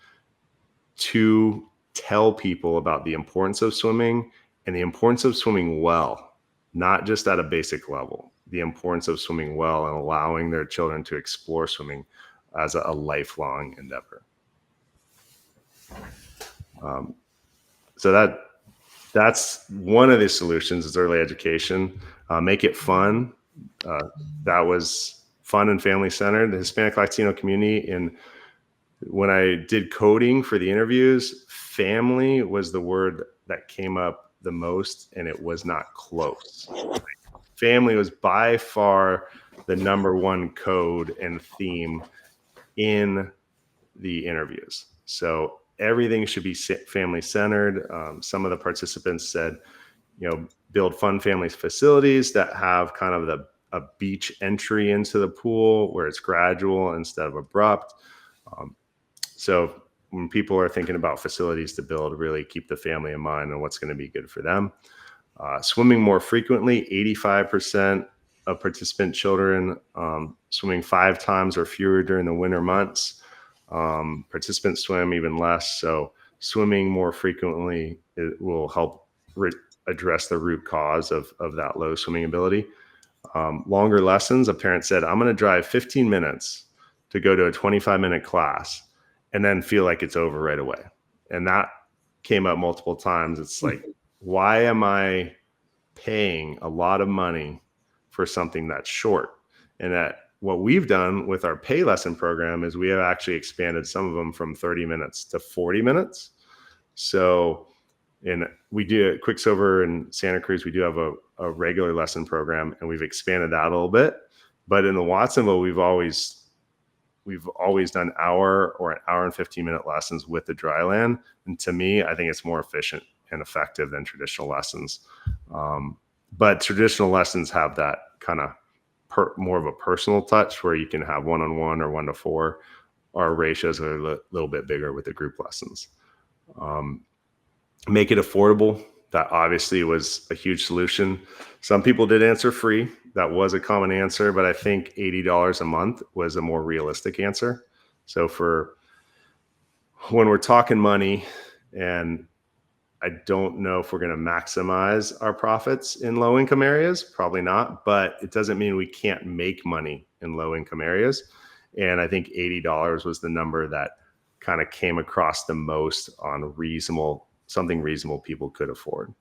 to tell people about the importance of swimming, and the importance of swimming well, not just at a basic level, the importance of swimming well and allowing their children to explore swimming as a lifelong endeavor. So that's one of the solutions, is early education. Make it fun. That was fun and family centered. The Hispanic Latino community, and when I did coding for the interviews, family was the word that came up the most, and it was not close. Family was by far the number one code and theme in the interviews. So everything should be family centered. Some of the participants said, build fun family facilities that have kind of a beach entry into the pool where it's gradual instead of abrupt. So when people are thinking about facilities to build, really keep the family in mind and what's going to be good for them. Swimming more frequently, 85% of participant children swimming 5 times or fewer during the winter months. Participants swim even less. So swimming more frequently, it will help address the root cause of that low swimming ability. Longer lessons, a parent said, I'm going to drive 15 minutes to go to a 25-minute class and then feel like it's over right away. And that came up multiple times. It's like, why am I paying a lot of money for something that's short? And that what we've done with our pay lesson program is we have actually expanded some of them from 30 minutes to 40 minutes. So we do at Quicksilver and Santa Cruz, we do have a regular lesson program, and we've expanded that a little bit. But in the Watsonville, we've always done hour or an hour and 15-minute lessons with the dry land. And to me, I think it's more efficient and effective than traditional lessons. But traditional lessons have that kind of more of a personal touch, where you can have 1-on-1 or 1-to-4. Our ratios are a little bit bigger with the group lessons. Make it affordable. That obviously was a huge solution. Some people did answer free. That was a common answer, but I think $80 a month was a more realistic answer. So for when we're talking money, and I don't know if we're going to maximize our profits in low income areas, probably not, but it doesn't mean we can't make money in low income areas. And I think $80 was the number that kind of came across the most on something reasonable people could afford.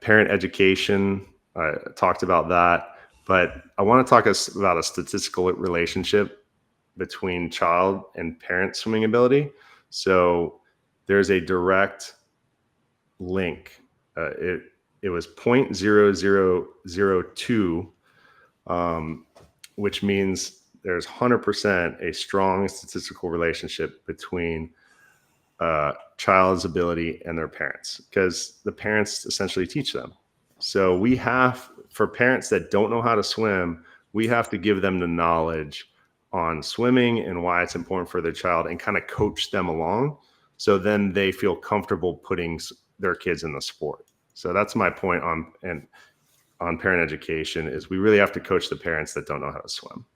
Parent education, I talked about that, but I want to talk about a statistical relationship between child and parent swimming ability. So there's a direct link. It was 0.0002, which means there's 100% a strong statistical relationship between child's ability and their parents, because the parents essentially teach them. So we have for parents that don't know how to swim, we have to give them the knowledge on swimming and why it's important for their child and kind of coach them along. So then they feel comfortable putting their kids in the sport. So that's my point on parent education, is we really have to coach the parents that don't know how to swim.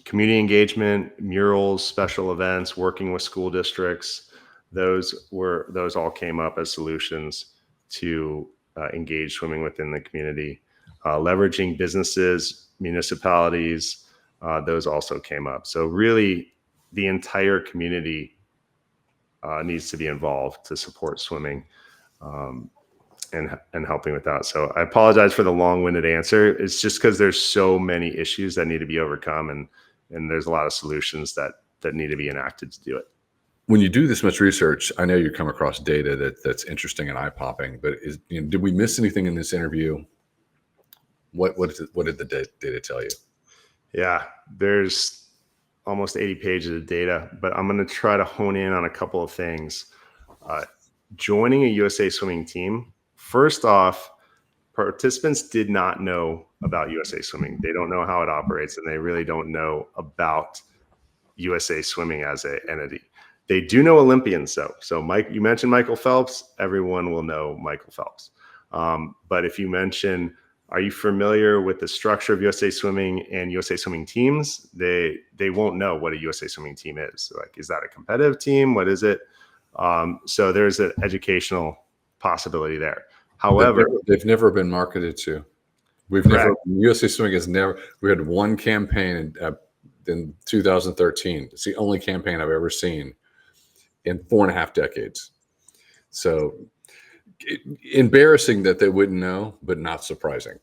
Community engagement, murals, special events, working with school districts, those all came up as solutions to engage swimming within the community. Leveraging businesses, municipalities, those also came up. So really the entire community needs to be involved to support swimming and helping with that. So I apologize for the long-winded answer. It's just because there's so many issues that need to be overcome, and there's a lot of solutions that need to be enacted to do it. When you do this much research, I know you come across data that's interesting and eye-popping, but did we miss anything in this interview? What did the data tell you? Yeah, there's almost 80 pages of data, but I'm going to try to hone in on a couple of things. Joining a USA Swimming team, first off, participants did not know about USA Swimming. They don't know how it operates, and they really don't know about USA Swimming as an entity. They do know Olympians, though. So Mike, you mentioned Michael Phelps. Everyone will know Michael Phelps. But if you mention, are you familiar with the structure of USA Swimming and USA Swimming teams? They won't know what a USA Swimming team is. Like, is that a competitive team? What is it? So there's an educational possibility there. However, they've never been marketed to. USA Swimming has never. We had one campaign in 2013. It's the only campaign I've ever seen in 4.5 decades. So embarrassing that they wouldn't know, but not surprising.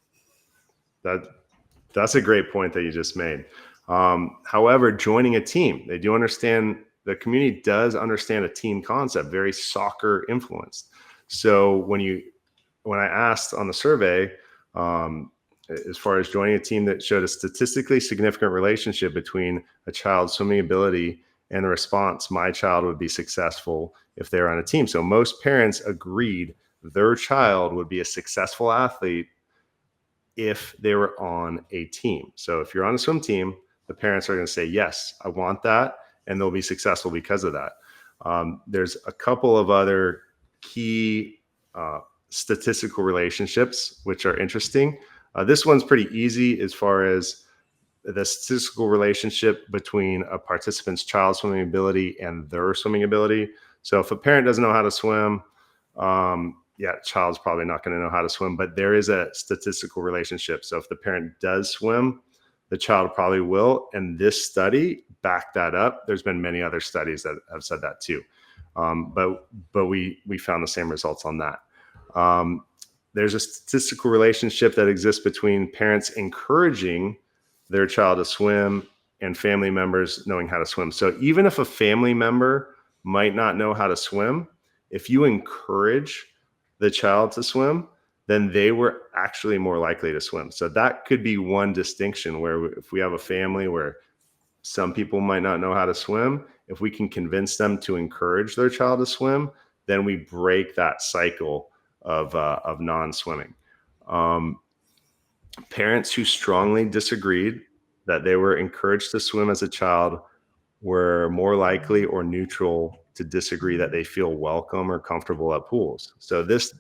That's a great point that you just made. However, joining a team, they do understand, the community does understand a team concept, very soccer influenced. So when I asked on the survey, as far as joining a team, that showed a statistically significant relationship between a child's swimming ability and the response, my child would be successful if they're on a team. So most parents agreed their child would be a successful athlete if they were on a team. So if you're on a swim team, the parents are going to say, yes, I want that, and they'll be successful because of that. There's a couple of other key statistical relationships which are interesting. This one's pretty easy as far as the statistical relationship between a participant's child swimming ability and their swimming ability. So if a parent doesn't know how to swim, child's probably not going to know how to swim, but there is a statistical relationship. So if the parent does swim, the child probably will. And this study backed that up. There's been many other studies that have said that too. But we found the same results on that. There's a statistical relationship that exists between parents encouraging their child to swim and family members knowing how to swim. So even if a family member might not know how to swim, if you encourage the child to swim, then they were actually more likely to swim. So that could be one distinction, where if we have a family where some people might not know how to swim, if we can convince them to encourage their child to swim, then we break that cycle of non-swimming. Parents who strongly disagreed that they were encouraged to swim as a child were more likely or neutral to disagree that they feel welcome or comfortable at pools. So this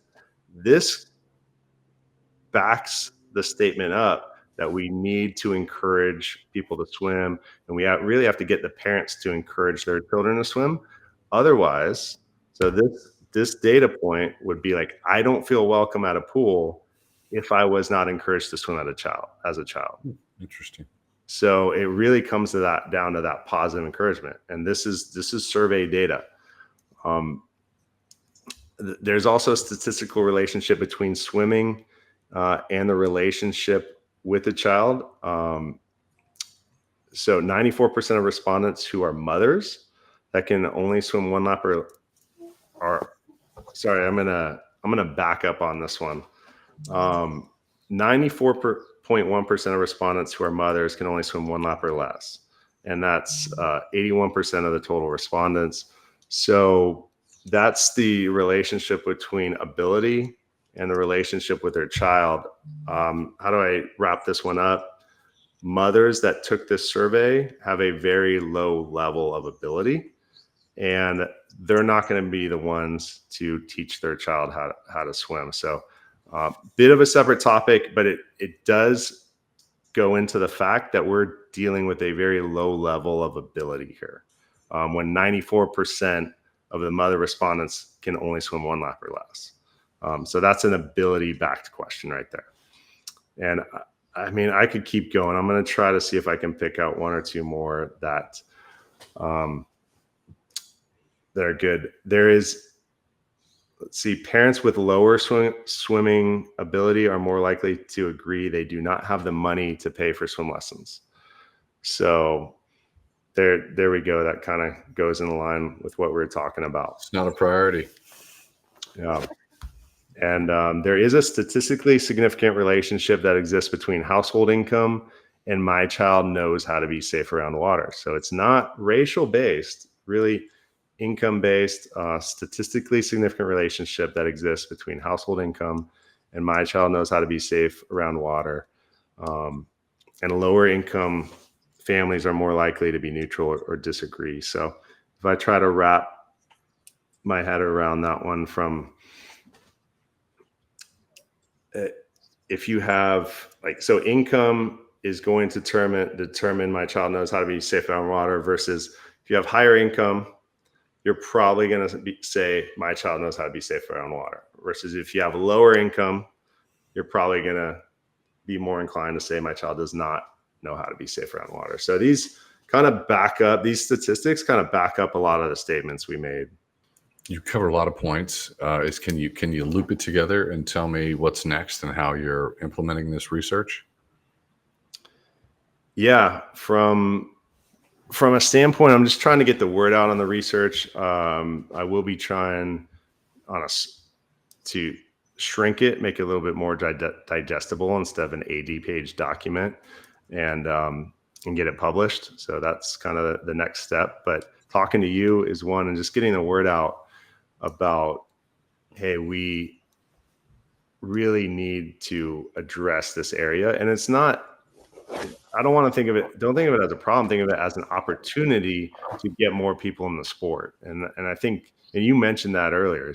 backs the statement up that we need to encourage people to swim, and we really have to get the parents to encourage their children to swim. Otherwise, so this data point would be like, I don't feel welcome at a pool if I was not encouraged to swim as a child. Interesting. So it really comes to down to that positive encouragement. And this is survey data. There's also a statistical relationship between swimming and the relationship with the child. So 94% of respondents who are mothers that can only swim one lap are sorry, I'm gonna back up on this one. 94.1% of respondents who are mothers can only swim one lap or less, and that's 81% of the total respondents. So that's the relationship between ability and the relationship with their child. How do I wrap this one up? Mothers that took this survey have a very low level of ability, and they're not going to be the ones to teach their child how to swim. So bit of a separate topic, but it does go into the fact that we're dealing with a very low level of ability here. When 94% of the mother respondents can only swim 1 lap or less. So that's an ability backed question right there. And I mean, I could keep going. I'm going to try to see if I can pick out 1 or 2 more that are good. There is, let's see, parents with lower swimming ability are more likely to agree they do not have the money to pay for swim lessons. So there we go. That kind of goes in line with what we're talking about. It's not a priority. Yeah. And there is a statistically significant relationship that exists between household income and my child knows how to be safe around water. So it's not racial based, really income based, statistically significant relationship that exists between household income and my child knows how to be safe around water. And lower income families are more likely to be neutral or disagree. So if I try to wrap my head around that one, from if you have so income is going to determine my child knows how to be safe around water, versus if you have higher income, you're probably going to say my child knows how to be safe around water, versus if you have lower income, you're probably going to be more inclined to say my child does not know how to be safe around water. So these statistics kind of back up a lot of the statements we made. You cover a lot of points. Can you loop it together and tell me what's next and how you're implementing this research? Yeah, from a standpoint, I'm just trying to get the word out on the research. I will be trying to shrink it, make it a little bit more digestible instead of an 80-page document, and get it published. So that's kind of the next step. But talking to you is one, and just getting the word out about, hey, we really need to address this area. And it's not, I don't think of it as a problem, think of it as an opportunity to get more people in the sport. And I think, and you mentioned that earlier,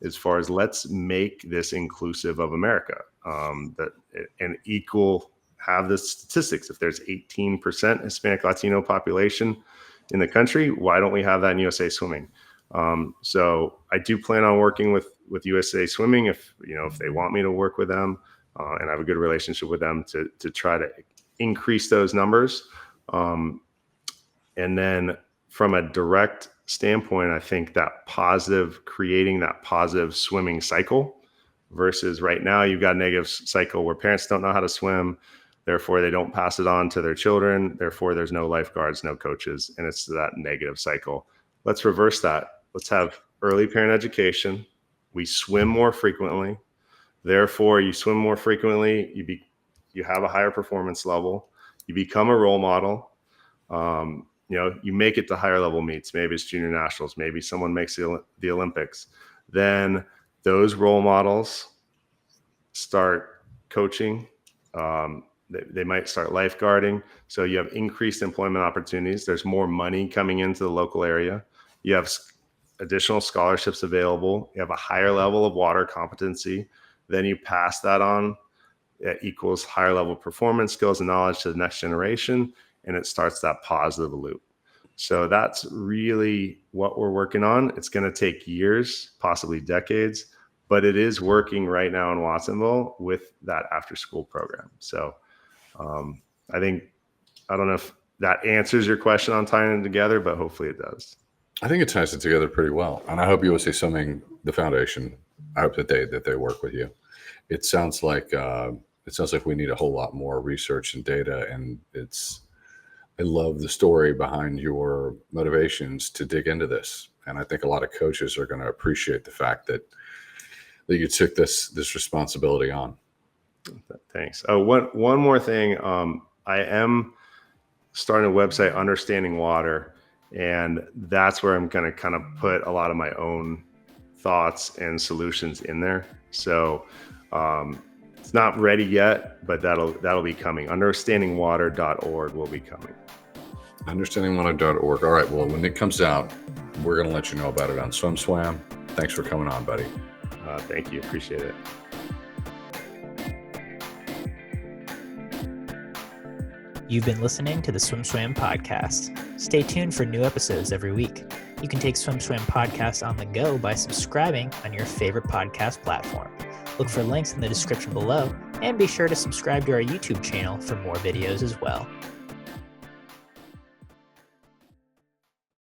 as far as let's make this inclusive of America, and equal, have the statistics. If there's 18% Hispanic Latino population in the country, why don't we have that in USA Swimming? So I do plan on working with USA Swimming if they want me to work with them, and I have a good relationship with them to try to increase those numbers. And then from a direct standpoint, I think creating that positive swimming cycle, versus right now you've got a negative cycle where parents don't know how to swim. Therefore, they don't pass it on to their children. Therefore, there's no lifeguards, no coaches, and it's that negative cycle. Let's reverse that. Let's have early parent education. We swim more frequently. Therefore, you swim more frequently, you have a higher performance level. You become a role model. You make it to higher level meets. Maybe it's junior nationals. Maybe someone makes the Olympics. Then those role models start coaching. They might start lifeguarding. So you have increased employment opportunities. There's more money coming into the local area. You have additional scholarships available. You have a higher level of water competency. Then you pass that on. It equals higher level performance, skills, and knowledge to the next generation. And it starts that positive loop. So that's really what we're working on. It's going to take years, possibly decades, but it is working right now in Watsonville with that after school program. So I don't know if that answers your question on tying it together, but hopefully it does. I think it ties it together pretty well. And I hope USA Swimming, the foundation, I hope that they work with you. It sounds like we need a whole lot more research and data. And I love the story behind your motivations to dig into this. And I think a lot of coaches are going to appreciate the fact that you took this responsibility on. Thanks. Oh, one more thing. I am starting a website, Understanding Water, and that's where I'm going to kind of put a lot of my own thoughts and solutions in there. So it's not ready yet, but that'll be coming. Understandingwater.org will be coming. Understandingwater.org. All right. Well, when it comes out, we're going to let you know about it on SwimSwam. Thanks for coming on, buddy. Thank you. Appreciate it. You've been listening to the SwimSwam Podcast. Stay tuned for new episodes every week. You can take SwimSwam Podcast on the go by subscribing on your favorite podcast platform. Look for links in the description below, and be sure to subscribe to our YouTube channel for more videos as well.